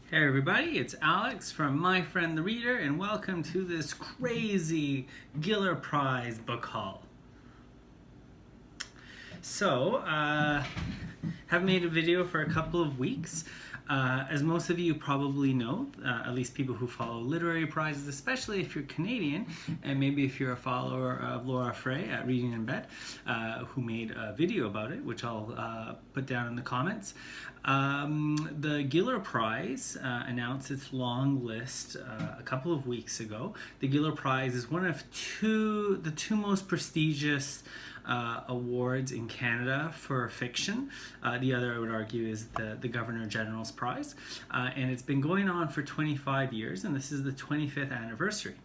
Hey everybody, it's Alex from My Friend the Reader, and welcome to this crazy Giller Prize book haul. So, have made a video for a couple of weeks. As most of you probably know, at least people who follow literary prizes, especially if you're Canadian, and maybe if you're a follower of Laura Frey at Reading in Bed, who made a video about it, which I'll put down in the comments. The Giller Prize announced its long list a couple of weeks ago. The Giller Prize is one of the two most prestigious awards in Canada for fiction. The other, I would argue, is the Governor General's Prize. And it's been going on for 25 years, and this is the 25th anniversary.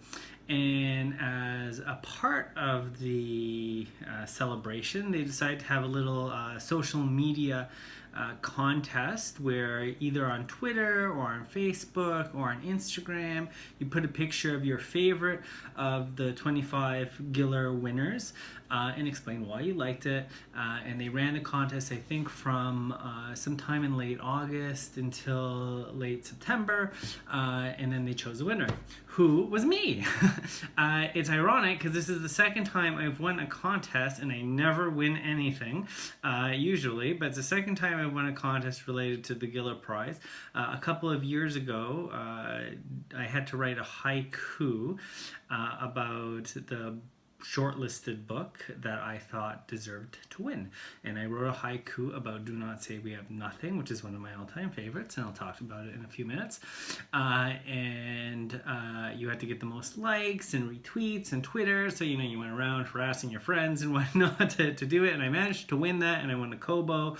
And as a part of the celebration, they decided to have a little social media contest where either on Twitter or on Facebook or on Instagram you put a picture of your favorite of the 25 Giller winners and explain why you liked it. And they ran the contest, I think, from sometime in late August until late September, and then they chose a winner, who was me. It's ironic because this is the second time I've won a contest, and I never win anything usually, but it's the second time I won a contest related to the Giller Prize. A couple of years ago, I had to write a haiku about the shortlisted book that I thought deserved to win, and I wrote a haiku about "Do not say we have nothing," which is one of my all-time favorites, and I'll talk about it in a few minutes. You had to get the most likes and retweets and Twitter, so you went around harassing your friends and whatnot to do it, and I managed to win that, and I won a Kobo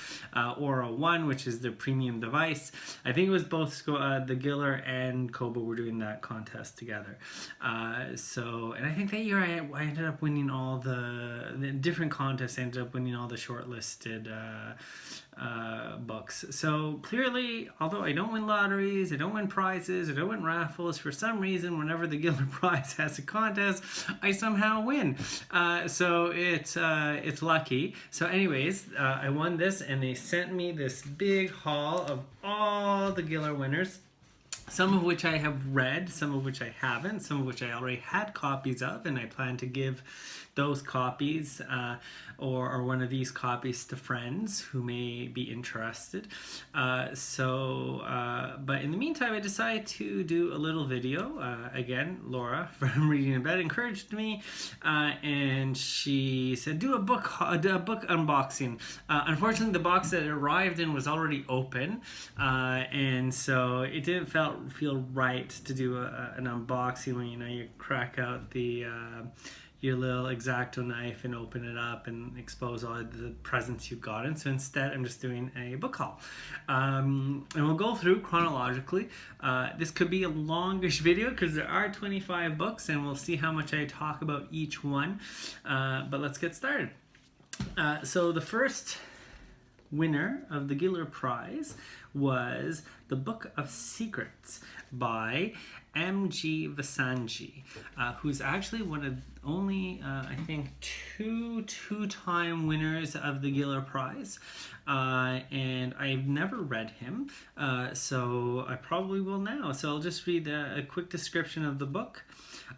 or a One, which is the premium device. I think it was both the Giller and Kobo were doing that contest together. And I think that year I ended up winning all the different contests. I ended up winning all the shortlisted books. So clearly, although I don't win lotteries, I don't win prizes, I don't win raffles, for some reason whenever the Giller Prize has a contest, I somehow win. So it's lucky. So anyways, I won this, and they sent me this big haul of all the Giller winners, some of which I have read, some of which I haven't, some of which I already had copies of, and I plan to give those copies or one of these copies to friends who may be interested. But in the meantime, I decided to do a little video. Again, Laura from Reading in Bed encouraged me, and she said, do a book unboxing. Unfortunately, the box that it arrived in was already open, and so it didn't feel right to do an unboxing when you crack out the your little X-Acto knife and open it up and expose all the presents you've gotten. So instead, I'm just doing a book haul. And we'll go through chronologically. This could be a longish video because there are 25 books, and we'll see how much I talk about each one. But let's get started. So the first winner of the Giller Prize was The Book of Secrets by M.G. Vasanji, who's actually one of only, I think, two-time winners of the Giller Prize. And I've never read him, so I probably will now. So I'll just read a quick description of the book.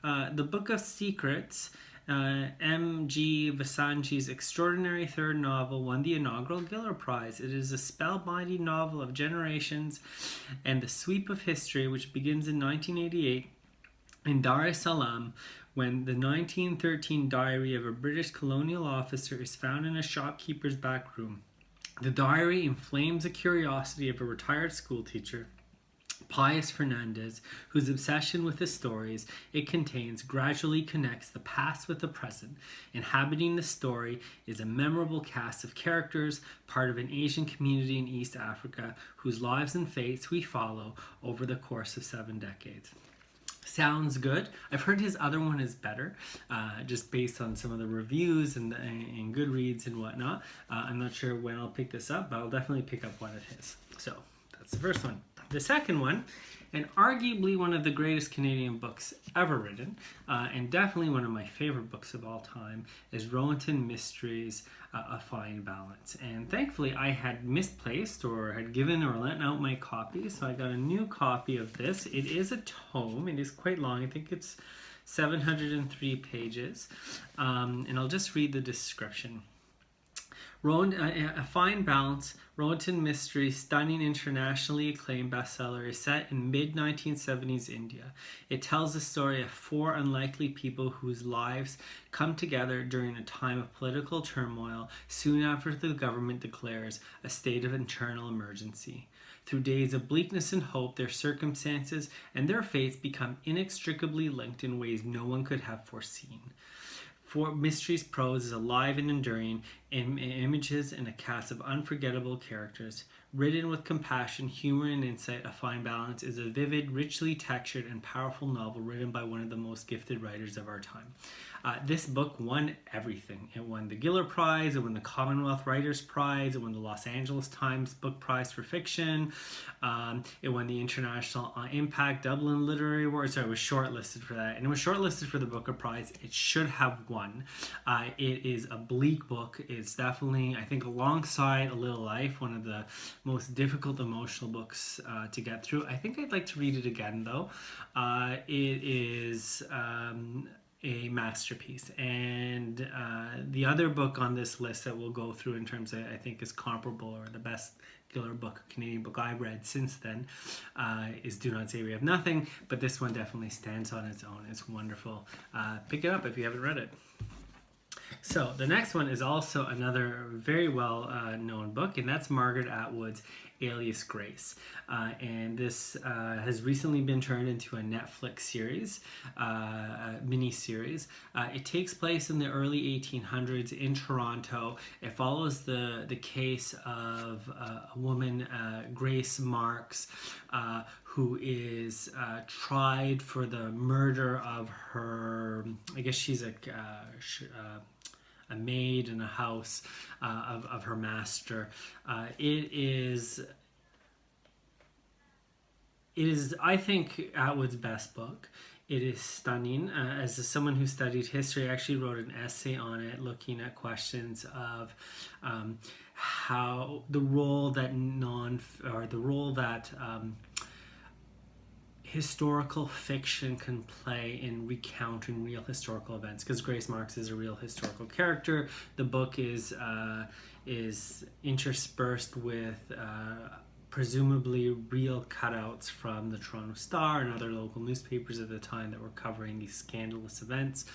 The Book of Secrets, M.G. Vasanji's extraordinary third novel, won the inaugural Giller Prize. It is a spellbinding novel of generations and the sweep of history, which begins in 1988 in Dar es Salaam, when the 1913 diary of a British colonial officer is found in a shopkeeper's back room. The diary inflames the curiosity of a retired schoolteacher, Pius Fernandez, whose obsession with the stories it contains gradually connects the past with the present. Inhabiting the story is a memorable cast of characters, part of an Asian community in East Africa, whose lives and fates we follow over the course of 7 decades. Sounds good. I've heard his other one is better, just based on some of the reviews and Goodreads and whatnot. I'm not sure when I'll pick this up, but I'll definitely pick up one of his. So that's the first one. The second one, and arguably one of the greatest Canadian books ever written, and definitely one of my favorite books of all time, is Rowanton Mysteries, A Fine Balance. And thankfully I had misplaced or had given or lent out my copy, so I got a new copy of this. It is a tome. It is quite long. I think it's 703 pages. And I'll just read the description. A Fine Balance, Rowanton Mysteries, stunning internationally acclaimed bestseller, is set in mid-1970s India. It tells the story of four unlikely people whose lives come together during a time of political turmoil soon after the government declares a state of internal emergency. Through days of bleakness and hope, their circumstances and their fates become inextricably linked in ways no one could have foreseen. For Mysteries prose is alive and enduring in images and a cast of unforgettable characters. Written with compassion, humor, and insight, A Fine Balance is a vivid, richly textured, and powerful novel written by one of the most gifted writers of our time. This book won everything. It won the Giller Prize, it won the Commonwealth Writers Prize, it won the Los Angeles Times Book Prize for Fiction, it won the International Impact Dublin Literary Award. So it was shortlisted for that, and it was shortlisted for the Booker Prize. It should have won. It is a bleak book. It's definitely, I think, alongside A Little Life, one of the most difficult emotional books to get through. I think I'd like to read it again, though. It is a masterpiece, and the other book on this list that we'll go through in terms of, I think, is comparable or the best Giller book, Canadian book I've read since then, is Do Not Say We Have Nothing, but this one definitely stands on its own. It's wonderful. Pick it up if you haven't read it. So the next one is also another very well known book, and that's Margaret Atwood's Alias Grace. And this has recently been turned into a Netflix series, a mini-series. It takes place in the early 1800s in Toronto. It follows the case of a woman, Grace Marks, who is tried for the murder of her, I guess she's a maid in a house of her master. It is, I think, Atwood's best book. It is stunning. As someone who studied history, I actually wrote an essay on it, looking at questions of how the role that historical fiction can play in recounting real historical events, because Grace Marks is a real historical character. The book is interspersed with presumably real cutouts from the Toronto Star and other local newspapers at the time that were covering these scandalous events.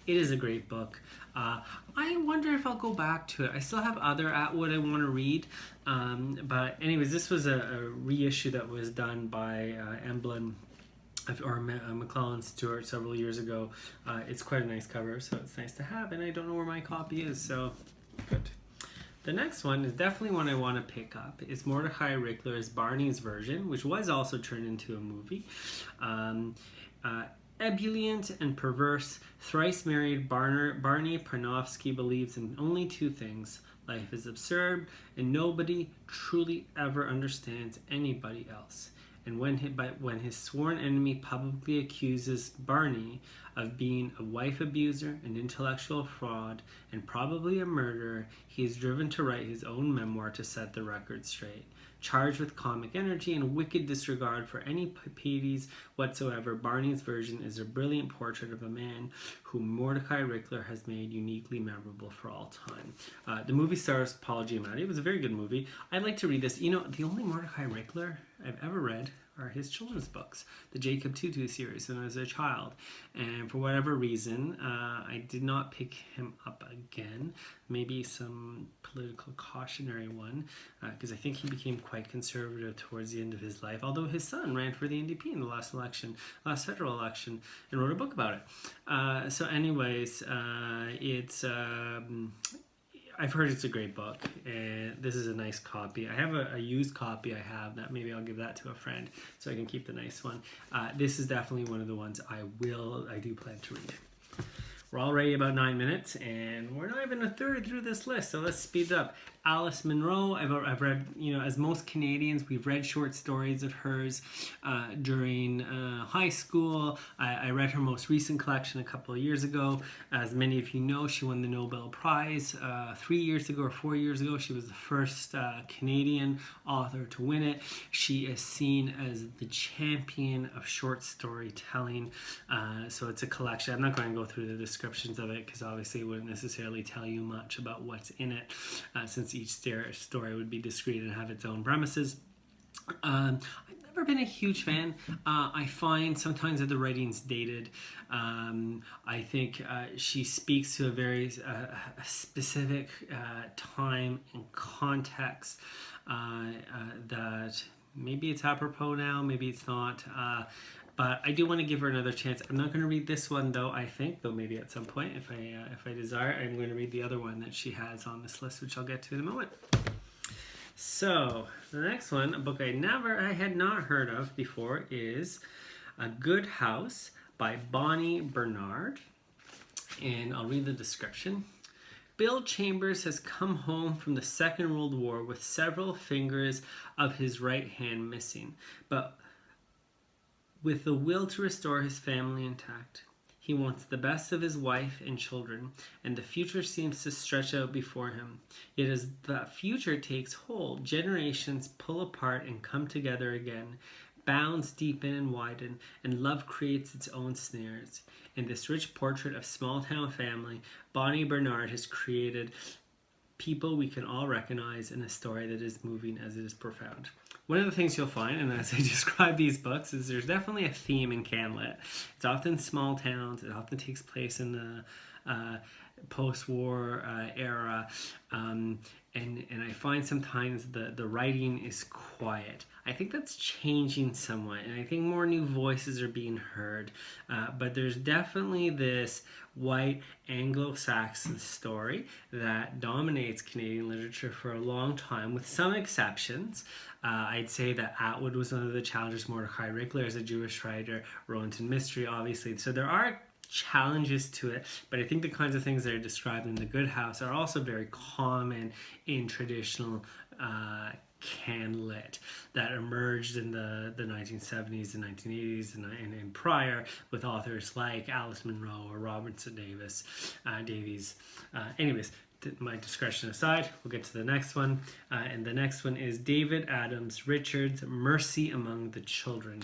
It is a great book. I wonder if I'll go back to it. I still have other Atwood I want to read, but anyways, this was a reissue that was done by Emblem or McClellan Stewart several years ago. It's quite a nice cover, so it's nice to have, and I don't know where my copy is, so good. The next one is definitely one I want to pick up. It's Mordecai Rickler's Barney's version, which was also turned into a movie. Ebullient and perverse, thrice married Barney Parnofsky believes in only two things: life is absurd, and nobody truly ever understands anybody else. And when his sworn enemy publicly accuses Barney of being a wife abuser, an intellectual fraud, and probably a murderer, he is driven to write his own memoir to set the record straight. Charged with comic energy and wicked disregard for any pieties whatsoever, Barney's version is a brilliant portrait of a man whom Mordecai Rickler has made uniquely memorable for all time. The movie stars Paul Giamatti. It was a very good movie. I'd like to read this. You know, the only Mordecai Rickler I've ever read are his children's books, the Jacob Tutu series, when I was a child. And for whatever reason, I did not pick him up again. Maybe some political cautionary one, because I think he became quite conservative towards the end of his life, although his son ran for the NDP in the last federal election, and wrote a book about it. So anyways, I've heard it's a great book, and this is a nice copy. I have a used copy I have that maybe I'll give that to a friend so I can keep the nice one. This is definitely one of the ones I do plan to read. We're already about 9 minutes, and we're not even a third through this list, so let's speed it up. Alice Munro, I've read, as most Canadians, we've read short stories of hers during high school. I read her most recent collection a couple of years ago. As many of you know, she won the Nobel Prize 3 years ago or 4 years ago. She was the first Canadian author to win it. She is seen as the champion of short storytelling. So it's a collection. I'm not going to go through the descriptions of it because obviously it wouldn't necessarily tell you much about what's in it, since each story would be discrete and have its own premises. I've never been a huge fan. I find sometimes that the writing's dated. I think she speaks to a very specific time and context that maybe it's apropos now, maybe it's not. But I do want to give her another chance. I'm not going to read this one though, I think, though maybe at some point if I desire, I'm going to read the other one that she has on this list, which I'll get to in a moment. So the next one, a book I had not heard of before, is A Good House by Bonnie Bernard. And I'll read the description. Bill Chambers has come home from the Second World War with several fingers of his right hand missing, but with the will to restore his family intact. He wants the best of his wife and children, and the future seems to stretch out before him. Yet as that future takes hold, generations pull apart and come together again. Bounds deepen and widen, and love creates its own snares. In this rich portrait of small-town family, Bonnie Bernard has created people we can all recognize in a story that is moving as it is profound. One of the things you'll find, and as I describe these books, is there's definitely a theme in CanLit. It's often small towns. It often takes place in the post-war era. And I find sometimes the writing is quiet. I think that's changing somewhat, and I think more new voices are being heard. But there's definitely this white Anglo-Saxon story that dominates Canadian literature for a long time, with some exceptions. I'd say that Atwood was one of the challengers. Mordecai Rickler is a Jewish writer. Rowanton Mystery, obviously. So there are challenges to it, but I think the kinds of things that are described in The Good House are also very common in traditional CanLit that emerged in the 1970s and 1980s and prior, with authors like Alice Munro or Robertson Davies. Anyways, my discretion aside, we'll get to the next one. And the next one is David Adams Richards' Mercy Among the Children,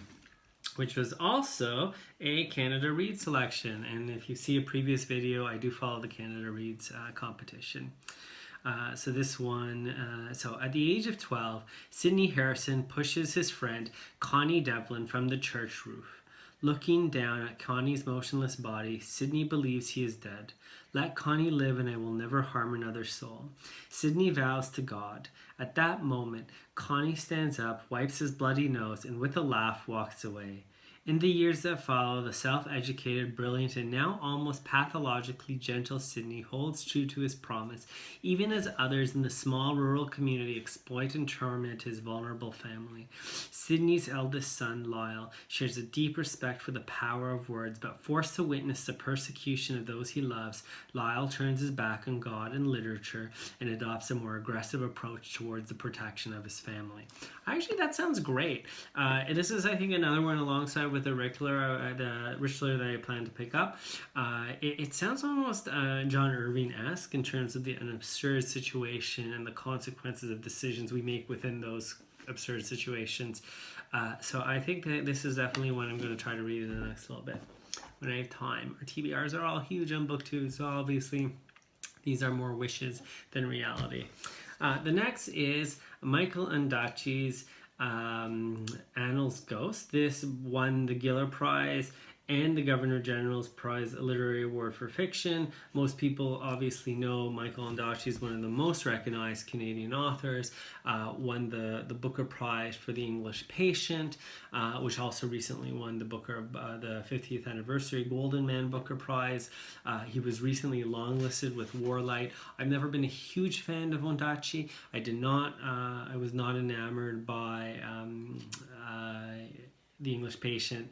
which was also a Canada Reads selection. And if you see a previous video, I do follow the Canada Reads competition. So this one, so at the age of 12, Sidney Harrison pushes his friend Connie Devlin from the church roof. Looking down at Connie's motionless body, Sidney believes he is dead. Let Connie live and I will never harm another soul. Sidney vows to God. At that moment, Connie stands up, wipes his bloody nose, and with a laugh walks away. In the years that follow, the self-educated, brilliant, and now almost pathologically gentle Sidney holds true to his promise, even as others in the small rural community exploit and torment his vulnerable family. Sidney's eldest son, Lyle, shares a deep respect for the power of words, but forced to witness the persecution of those he loves, Lyle turns his back on God and literature and adopts a more aggressive approach towards the protection of his family. Actually, that sounds great. And this is, I think, another one alongside with the Richler that I plan to pick up. It sounds almost John Irving-esque in terms of an absurd situation and the consequences of decisions we make within those absurd situations. So I think that this is definitely one I'm going to try to read in the next little bit when I have time. Our TBRs are all huge on BookTube, so obviously these are more wishes than reality. The next is Michael Ondaatje's Annals Ghost. This won the Giller Prize and the Governor General's Prize Literary Award for Fiction. Most people obviously know Michael Ondaatje is one of the most recognized Canadian authors. Won the Booker Prize for the English Patient, which also recently won the the 50th Anniversary Golden Man Booker Prize. He was recently longlisted with Warlight. I've never been a huge fan of Ondaatje. I was not enamored by The English Patient.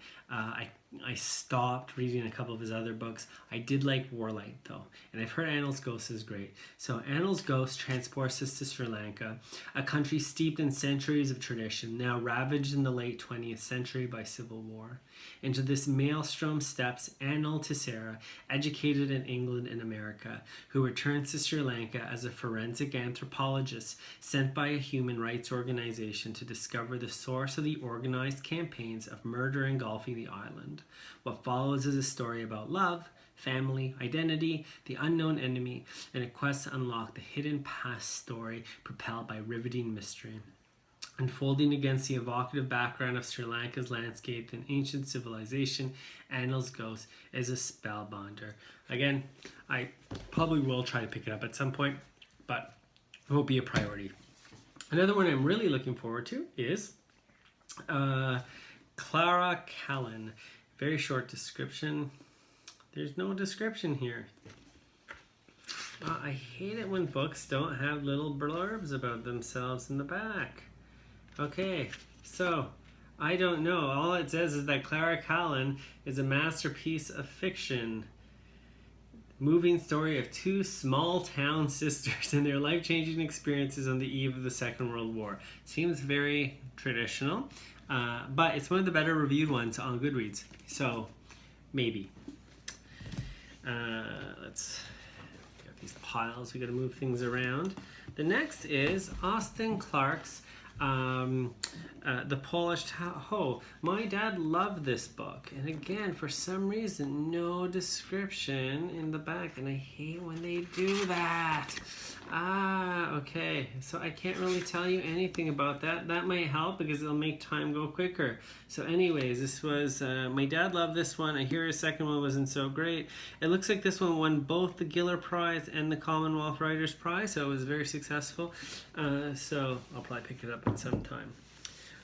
I stopped reading a couple of his other books. I did like Warlight though, and I've heard Annal's Ghost is great. So Annal's Ghost transports us to Sri Lanka, a country steeped in centuries of tradition, now ravaged in the late 20th century by civil war. Into this maelstrom steps Annal Tissera, educated in England and America, who returns to Sri Lanka as a forensic anthropologist sent by a human rights organization to discover the source of the organized campaigns of murder engulfing the island. What follows is a story about love, family, identity, the unknown enemy, and a quest to unlock the hidden past story propelled by riveting mystery. Unfolding against the evocative background of Sri Lanka's landscape and ancient civilization, Annal's Ghost is a spellbinder. Again, I probably will try to pick it up at some point, but it won't be a priority. Another one I'm really looking forward to is Clara Callan. Very short description. There's no description here. I hate it when books don't have little blurbs about themselves in the back. Okay, so I don't know. All it says is that Clara Callan is a masterpiece of fiction. Moving story of two small town sisters and their life-changing experiences on the eve of the Second World War. Seems very traditional, but it's one of the better reviewed ones on Goodreads, so maybe. Let's get these piles. We got to move things around. The next is Austin Clarke's The Polish Hoe. My dad loved this book, and again, for some reason, no description in the back, and I hate when they do that. Okay, so I can't really tell you anything about that. That might help because it'll make time go quicker. So anyways, this was, my dad loved this one. I hear his second one wasn't so great. It looks like this one won both the Giller Prize and the Commonwealth Writers Prize, so it was very successful. So I'll probably pick it up at some time.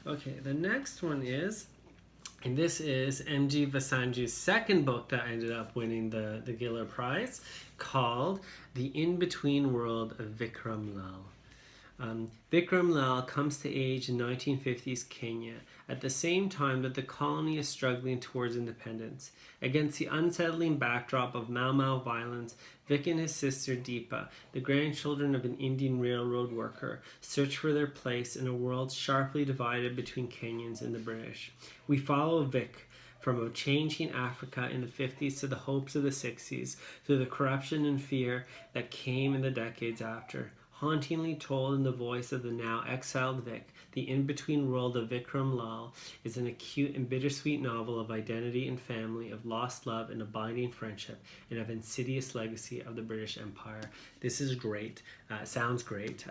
Okay, the next one is, and this is M.G. Vasanji's second book that ended up winning the Giller Prize, called The In-Between World of Vikram Lal. Vikram Lal comes to age in 1950s Kenya at the same time that the colony is struggling towards independence. Against the unsettling backdrop of Mau Mau violence, Vic and his sister Deepa, the grandchildren of an Indian railroad worker, search for their place in a world sharply divided between Kenyans and the British. We follow Vic from a changing Africa in the 50s to the hopes of the 60s, through the corruption and fear that came in the decades after. Hauntingly told in the voice of the now exiled Vic, The In-Between World of Vikram Lal is an acute and bittersweet novel of identity and family, of lost love and abiding friendship, and of insidious legacy of the British Empire. This is great. Sounds great,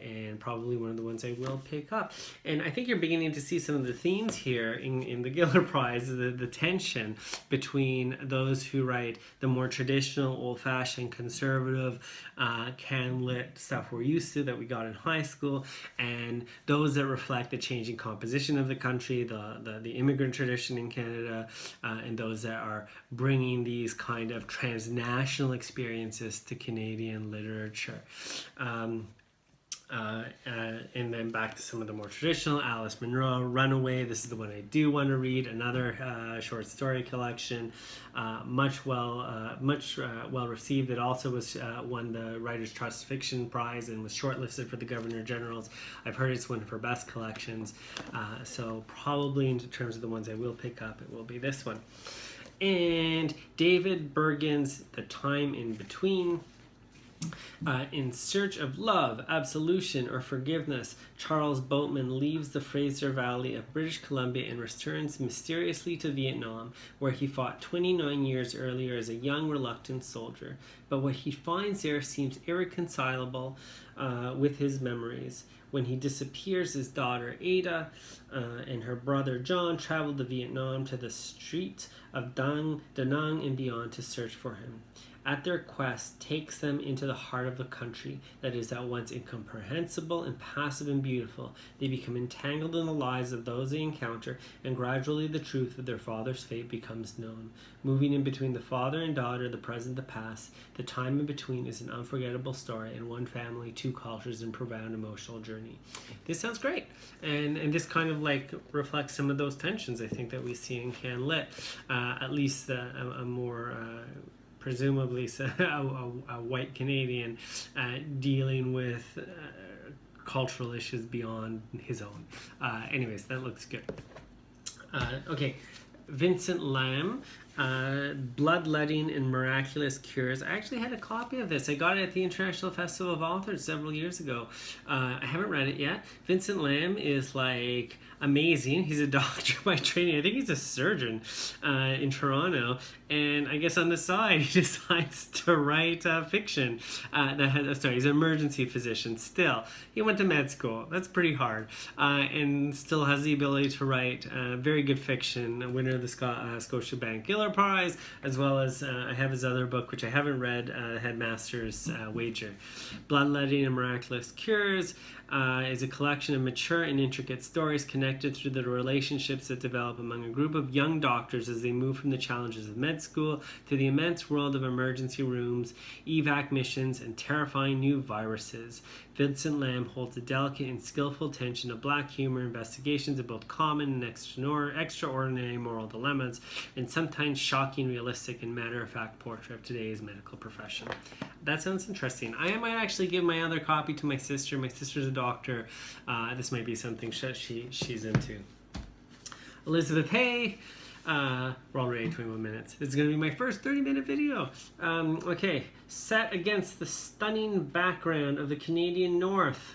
and probably one of the ones I will pick up. And I think you're beginning to see some of the themes here in the Giller Prize, the tension between those who write the more traditional, old-fashioned, conservative, can-lit stuff we're used to, that we got in high school, and those that reflect the changing composition of the country, the immigrant tradition in Canada, and those that are bringing these kind of transnational experiences to Canadian literature. And then back to some of the more traditional, Alice Munro, Runaway. This is the one I do want to read. Another short story collection, much well received. It also was won the Writers' Trust Fiction Prize and was shortlisted for the Governor General's. I've heard it's one of her best collections, so probably in terms of the ones I will pick up, it will be this one. And David Bergen's The Time in Between. In search of love, absolution, or forgiveness, Charles Boatman leaves the Fraser Valley of British Columbia and returns mysteriously to Vietnam, where he fought 29 years earlier as a young, reluctant soldier. But what he finds there seems irreconcilable with his memories. When he disappears, his daughter Ada and her brother John travel to Vietnam, to the streets of Da Nang and beyond, to search for him. At their quest takes them into the heart of a country that is at once incomprehensible, impassive, and beautiful. They become entangled in the lives of those they encounter, and gradually the truth of their father's fate becomes known. Moving in between the father and daughter, the present, the past, the time in between is an unforgettable story, and one family, two cultures, and profound emotional journey. journey. This sounds great, and this kind of like reflects some of those tensions I think that we see in Can Lit, at least a more presumably a white Canadian dealing with cultural issues beyond his own. Anyways, that looks good. Okay, Vincent Lam, Bloodletting and Miraculous Cures. I actually had a copy of this. I got it at the International Festival of Authors several years ago. I haven't read it yet. Vincent Lam is like amazing. He's a doctor by training. I think he's a surgeon in Toronto. And I guess on the side, he decides to write fiction. He's an emergency physician still. He went to med school. That's pretty hard. And still has the ability to write very good fiction, a winner of the Scotiabank Giller Prize, as well as I have his other book, which I haven't read, Headmaster's Wager. Bloodletting and Miraculous Cures is a collection of mature and intricate stories connected through the relationships that develop among a group of young doctors as they move from the challenges of med school to the immense world of emergency rooms, evac missions, and terrifying new viruses. Vincent Lam holds a delicate and skillful tension of black humor, investigations of both common and extraordinary moral dilemmas, and sometimes shocking, realistic, and matter-of-fact portrait of today's medical profession. That sounds interesting. I might actually give my other copy to my sister. My sister's a doctor. This might be something she's into. Elizabeth Hay. We're already at 21 minutes. This is going to be my first 30-minute video. Okay, set against the stunning background of the Canadian North.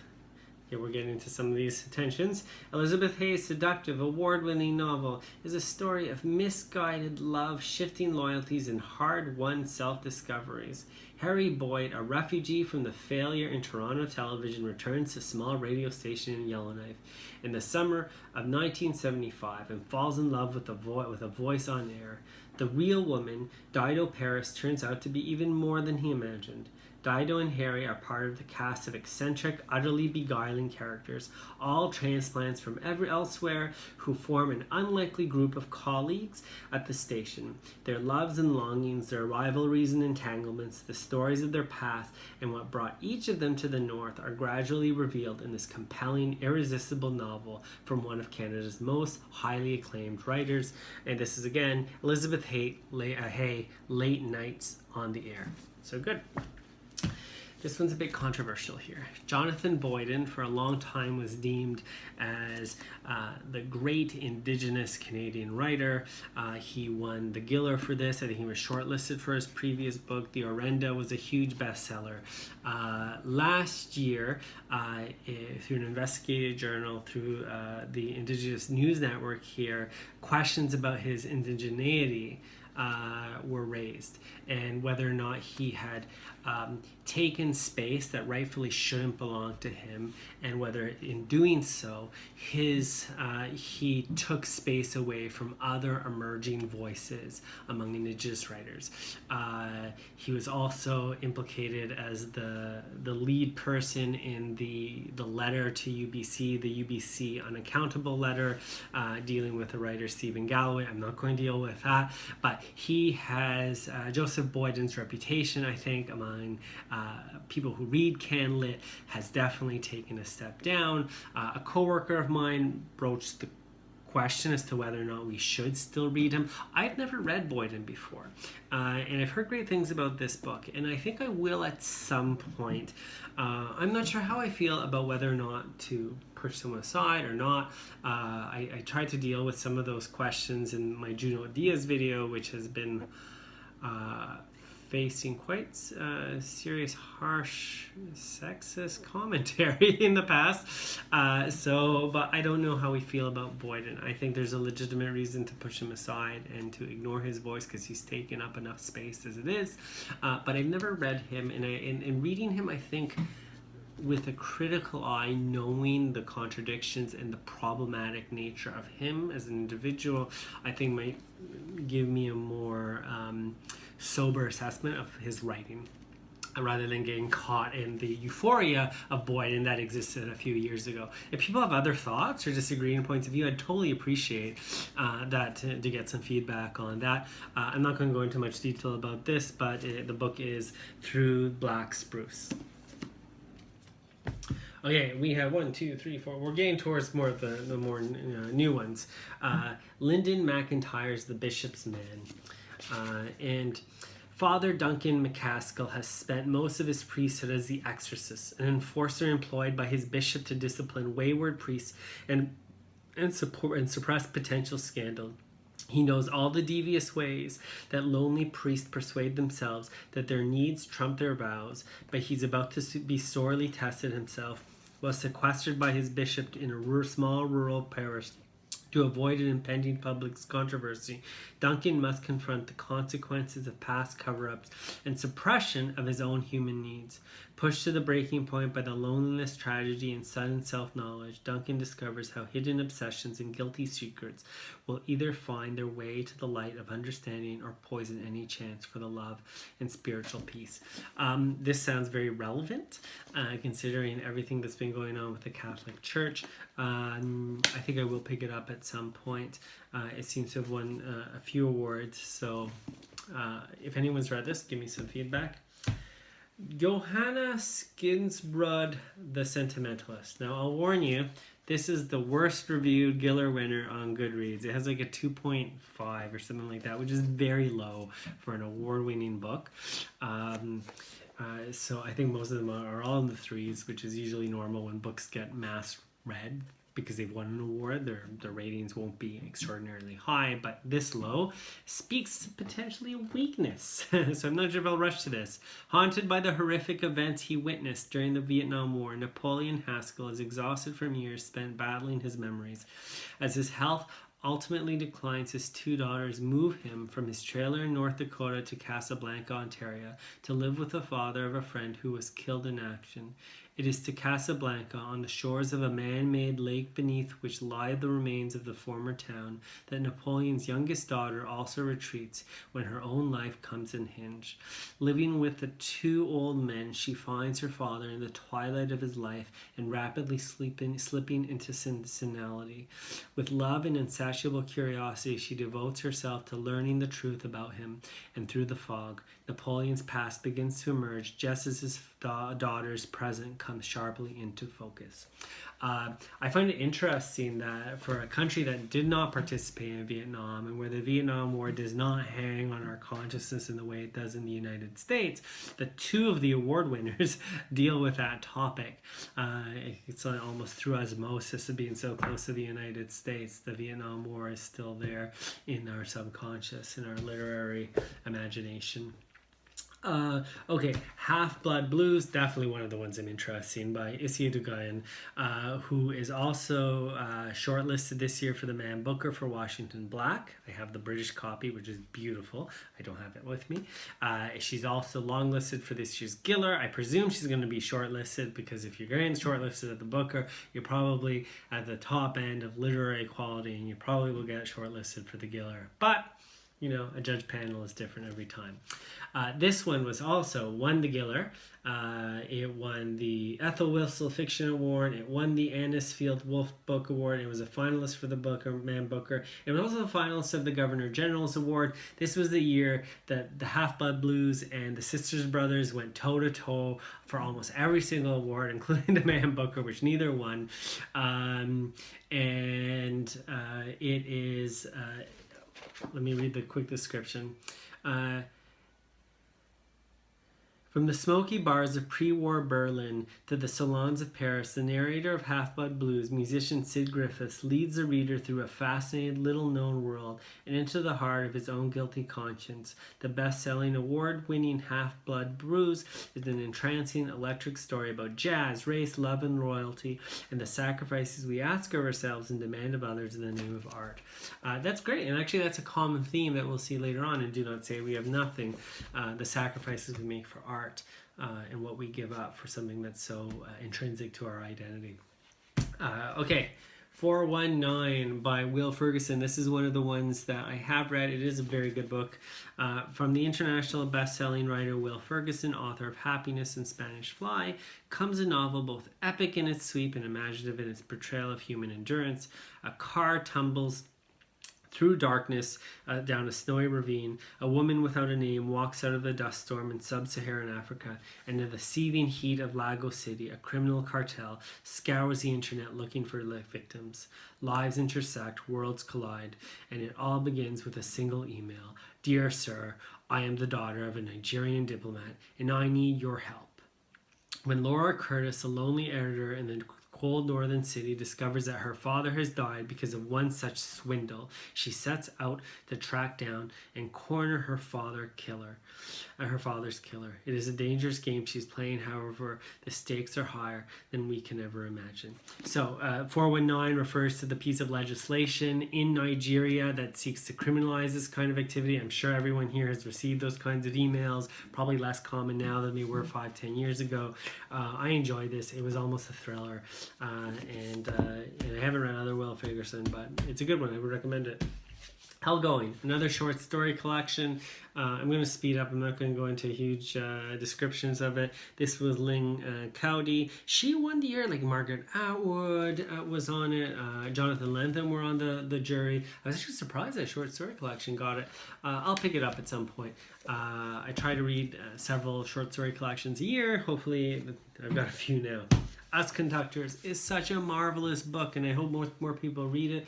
Okay, we're getting into some of these tensions. Elizabeth Hay's seductive, award-winning novel is a story of misguided love, shifting loyalties, and hard-won self-discoveries. Harry Boyd, a refugee from the failure in Toronto television, returns to a small radio station in Yellowknife in the summer of 1975 and falls in love with a voice on air. The real woman, Dido Paris, turns out to be even more than he imagined. Dido and Harry are part of the cast of eccentric, utterly beguiling characters, all transplants from elsewhere who form an unlikely group of colleagues at the station. Their loves and longings, their rivalries and entanglements, the stories of their past, and what brought each of them to the North are gradually revealed in this compelling, irresistible novel from one of Canada's most highly acclaimed writers. And this is, again, Elizabeth Hay, Late Nights on the Air. So good. This one's a bit controversial here. Jonathan Boyden, for a long time, was deemed as the great Indigenous Canadian writer. He won the Giller for this. I think he was shortlisted for his previous book. The Orenda was a huge bestseller. Last year, through an investigative journal, through the Indigenous News Network here, questions about his indigeneity were raised, and whether or not he had taken space that rightfully shouldn't belong to him, and whether in doing so he took space away from other emerging voices among Indigenous writers. He was also implicated as the lead person in the letter to UBC, the UBC unaccountable letter, dealing with the writer Stephen Galloway. I'm not going to deal with that, but he has Joseph Boyden's reputation, I think, among people who read Can Lit has definitely taken a step down. A coworker of mine broached the question as to whether or not we should still read him. I've never read Boyden before, and I've heard great things about this book, and I think I will at some point. I'm not sure how I feel about whether or not to push someone aside or not. I tried to deal with some of those questions in my Juno Diaz video, which has been facing quite serious, harsh, sexist commentary in the past. But I don't know how we feel about Boyden. I think there's a legitimate reason to push him aside and to ignore his voice because he's taken up enough space as it is. But I've never read him, and in reading him, I think with a critical eye, knowing the contradictions and the problematic nature of him as an individual, I think might give me a more sober assessment of his writing, rather than getting caught in the euphoria of Boyden that existed a few years ago. If people have other thoughts or disagreeing points of view, I'd totally appreciate that to get some feedback on that. I'm not going to go into much detail about this, but the book is Through Black Spruce. Okay, we have 1, 2, 3, 4. We're getting towards more of the more new ones. Lyndon McIntyre's The Bishop's Man. And Father Duncan McCaskill has spent most of his priesthood as the exorcist, an enforcer employed by his bishop to discipline wayward priests and suppress potential scandal. He knows all the devious ways that lonely priests persuade themselves that their needs trump their vows, but he's about to be sorely tested himself. Was sequestered by his bishop in a small rural parish to avoid an impending public controversy. Duncan must confront the consequences of past cover-ups and suppression of his own human needs. Pushed to the breaking point by the loneliness, tragedy, and sudden self-knowledge, Duncan discovers how hidden obsessions and guilty secrets will either find their way to the light of understanding or poison any chance for the love and spiritual peace. This sounds very relevant, considering everything that's been going on with the Catholic Church. I think I will pick it up at some point. It seems to have won a few awards, so if anyone's read this, give me some feedback. Johanna Skinsbrud, The Sentimentalist. Now, I'll warn you, this is the worst reviewed Giller winner on Goodreads. It has like a 2.5 or something like that, which is very low for an award-winning book. So I think most of them are all in the threes, which is usually normal when books get mass read. Because they've won an award, their ratings won't be extraordinarily high, but this low speaks potentially a weakness. So I'm not sure if I'll rush to this. Haunted by the horrific events he witnessed during the Vietnam War, Napoleon Haskell is exhausted from years spent battling his memories. As his health ultimately declines, his two daughters move him from his trailer in North Dakota to Casablanca, Ontario, to live with the father of a friend who was killed in action. It is to Casablanca, on the shores of a man-made lake beneath which lie the remains of the former town, that Napoleon's youngest daughter also retreats when her own life comes unhinged. Living with the two old men, she finds her father in the twilight of his life and rapidly slipping into senility. With love and insatiable curiosity, she devotes herself to learning the truth about him, and through the fog, Napoleon's past begins to emerge just as his daughter's present comes sharply into focus. I find it interesting that for a country that did not participate in Vietnam, and where the Vietnam War does not hang on our consciousness in the way it does in the United States, the two of the award winners deal with that topic. It's almost through osmosis of being so close to the United States. The Vietnam War is still there in our subconscious, in our literary imagination. Okay, Half-Blood Blues, definitely one of the ones I'm interested in, by Issy Duguyan, who is also shortlisted this year for the Man Booker for Washington Black. I have the British copy, which is beautiful. I don't have it with me. She's also longlisted for this year's Giller. I presume she's going to be shortlisted, because if you're getting shortlisted at the Booker, you're probably at the top end of literary quality, and you probably will get shortlisted for the Giller. But you know, a judge panel is different every time. This one was also won the Giller. It won the Ethel Whistle Fiction Award. It won the Anisfield Wolf Book Award. It was a finalist for the Man Booker. It was also a finalist of the Governor General's Award. This was the year that the Half-Blood Blues and the Sisters Brothers went toe-to-toe for almost every single award, including the Man Booker, which neither won. It is... let me read the quick description. From the smoky bars of pre-war Berlin to the salons of Paris, the narrator of Half-Blood Blues, musician Sid Griffiths, leads the reader through a fascinating, little-known world and into the heart of his own guilty conscience. The best-selling, award-winning Half-Blood Blues is an entrancing, electric story about jazz, race, love, and royalty, and the sacrifices we ask of ourselves and demand of others in the name of art. That's great, and actually that's a common theme that we'll see later on in Do Not Say We Have Nothing, the sacrifices we make for art. And what we give up for something that's so intrinsic to our identity. Okay, 419 by Will Ferguson. This is one of the ones that I have read. It is a very good book. From the international best-selling writer Will Ferguson, author of Happiness and Spanish Fly, comes a novel both epic in its sweep and imaginative in its portrayal of human endurance. A car tumbles Through darkness, down a snowy ravine, a woman without a name walks out of the dust storm in sub-Saharan Africa, and in the seething heat of Lagos City, a criminal cartel scours the internet looking for victims. Lives intersect, worlds collide, and it all begins with a single email. Dear Sir, I am the daughter of a Nigerian diplomat, and I need your help. When Laura Curtis, a lonely editor in the cold northern city, discovers that her father has died because of one such swindle, she sets out to track down and corner her father's killer. It is a dangerous game she's playing, however, the stakes are higher than we can ever imagine. So, 419 refers to the piece of legislation in Nigeria that seeks to criminalize this kind of activity. I'm sure everyone here has received those kinds of emails, probably less common now than they were 5-10 years ago. I enjoyed this. It was almost a thriller. And I haven't read other Will Ferguson, but it's a good one. I would recommend it. Hell Going, another short story collection. I'm going to speed up. I'm not going to go into huge descriptions of it. This was Ling Cowdy. She won the year. Like Margaret Atwood was on it. Jonathan Lentham were on the jury. I was actually surprised that short story collection got it. I'll pick it up at some point. I try to read several short story collections a year. Hopefully, I've got a few now. Us Conductors is such a marvelous book, and I hope more people read it.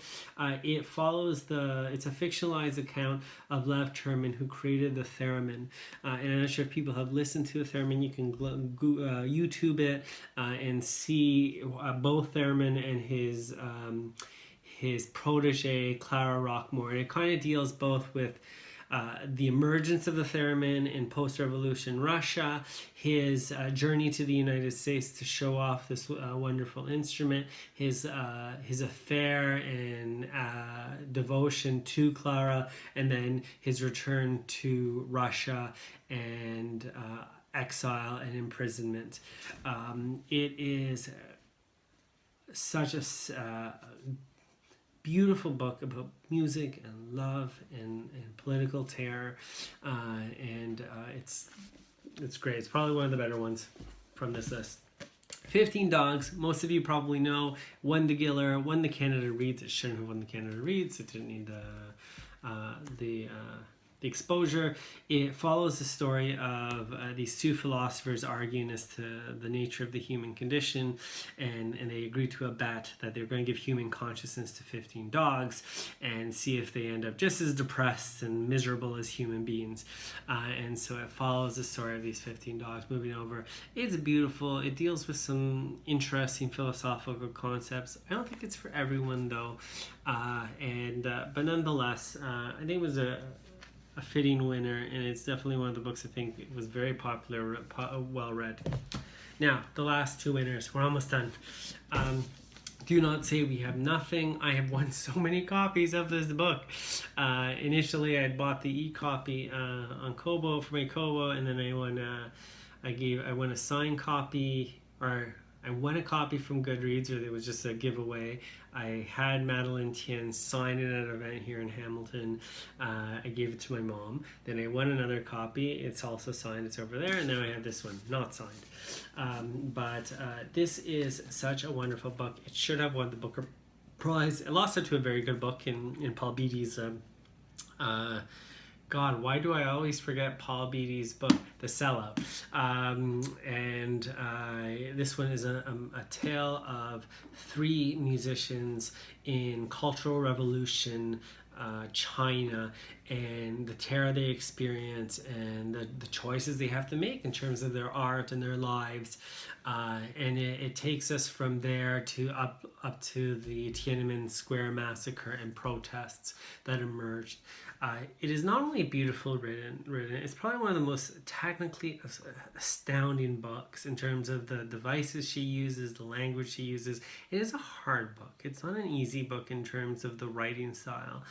It follows it's a fictionalized account of Lev Terman, who created the theremin. And I'm not sure if people have listened to the theremin. You can YouTube it and see both theremin and his protege Clara Rockmore. And it kind of deals both with the emergence of the theremin in post-revolution Russia, his journey to the United States to show off this wonderful instrument, his affair and devotion to Clara, and then his return to Russia and exile and imprisonment. It is such a beautiful book about music and love and political terror, and it's great. It's probably one of the better ones from this list. 15 Dogs, most of you probably know, won the Giller, won the Canada Reads. It shouldn't have won the Canada Reads. It didn't need the exposure. It follows the story of these two philosophers arguing as to the nature of the human condition, and they agree to a bet that they're going to give human consciousness to 15 dogs and see if they end up just as depressed and miserable as human beings. And so it follows the story of these 15 dogs moving over. It's beautiful. It deals with some interesting philosophical concepts. I don't think it's for everyone though, but nonetheless, I think it was a fitting winner, and it's definitely one of the books I think it was very popular, well read. Now, the last two winners, we're almost done. Do Not Say We Have Nothing. I have won so many copies of this book. Initially, I had bought the e-copy on Kobo for my Kobo, and then I won a signed copy, or I won a copy from Goodreads, or it was just a giveaway. I had Madeline Tien sign it at an event here in Hamilton. I gave it to my mom. Then I won another copy. It's also signed. It's over there. And now I have this one, not signed. But this is such a wonderful book. It should have won the Booker Prize. It lost it to a very good book in Paul Beatty's God, why do I always forget Paul Beatty's book, The Sellout? This one is a tale of three musicians in Cultural Revolution China, and the terror they experience, and the choices they have to make in terms of their art and their lives. And it takes us from there to up to the Tiananmen Square massacre and protests that emerged. It is not only beautiful written, it's probably one of the most technically astounding books in terms of the devices she uses, the language she uses. It is a hard book. It's not an easy book in terms of the writing style,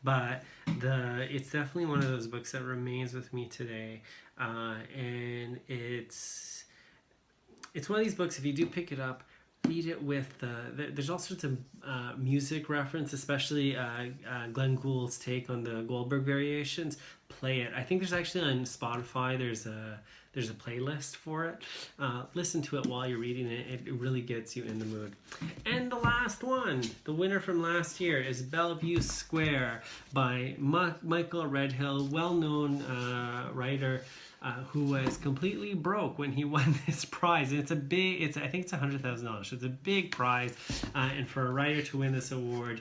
but it's definitely one of those books that remains with me today. And it's one of these books, if you do pick it up, read it with there's all sorts of music reference, especially Glenn Gould's take on the Goldberg variations. Play it. I think there's actually on Spotify, there's a playlist for it. Listen to it while you're reading it. It really gets you in the mood. And the last one, the winner from last year, is Bellevue Square by Michael Redhill, well-known writer who was completely broke when he won this prize. And I think it's $100,000. So it's a big prize, and for a writer to win this award,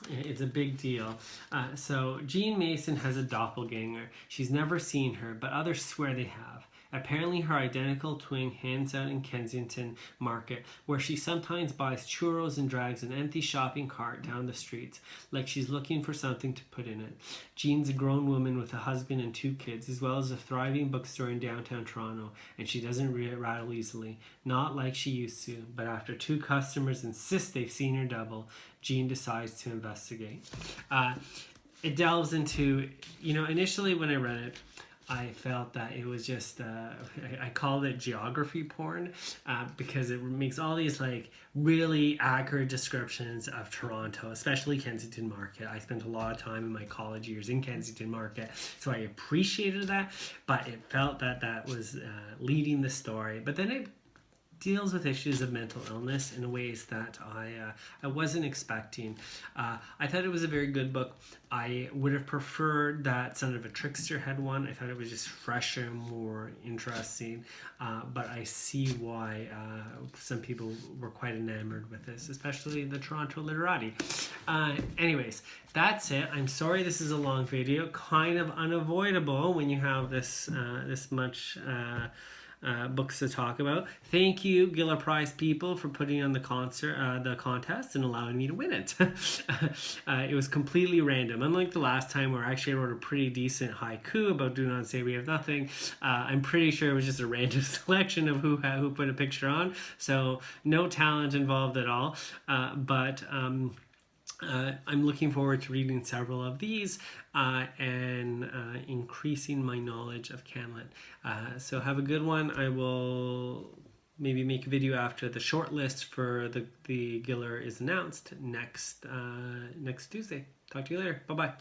it's a big deal. So Jean Mason has a doppelganger. She's never seen her, but others swear they have. Apparently her identical twin hangs out in Kensington Market, where she sometimes buys churros and drags an empty shopping cart down the streets, like she's looking for something to put in it. Jean's a grown woman with a husband and 2 kids, as well as a thriving bookstore in downtown Toronto, and she doesn't rattle easily. Not like she used to, but after 2 customers insist they've seen her double, Jean decides to investigate. It delves into, initially when I read it, I felt that it was just, I called it geography porn, because it makes all these like really accurate descriptions of Toronto, especially Kensington Market. I spent a lot of time in my college years in Kensington Market, so I appreciated that, but it felt that was leading the story. But then it deals with issues of mental illness in ways that I wasn't expecting. I thought it was a very good book. I would have preferred that Son of a Trickster had one. I thought it was just fresher, more interesting, but I see why some people were quite enamored with this, especially the Toronto literati. Anyways, that's it. I'm sorry this is a long video, kind of unavoidable when you have this much books to talk about. Thank you, Giller Prize people, for putting on the contest and allowing me to win it. It was completely random. Unlike the last time where I actually wrote a pretty decent haiku about Do Not Say We Have Nothing, I'm pretty sure it was just a random selection of who put a picture on. So no talent involved at all. But I'm looking forward to reading several of these and increasing my knowledge of Camlet. So have a good one. I will maybe make a video after the short list for the Giller is announced next Tuesday. Talk to you later. Bye-bye.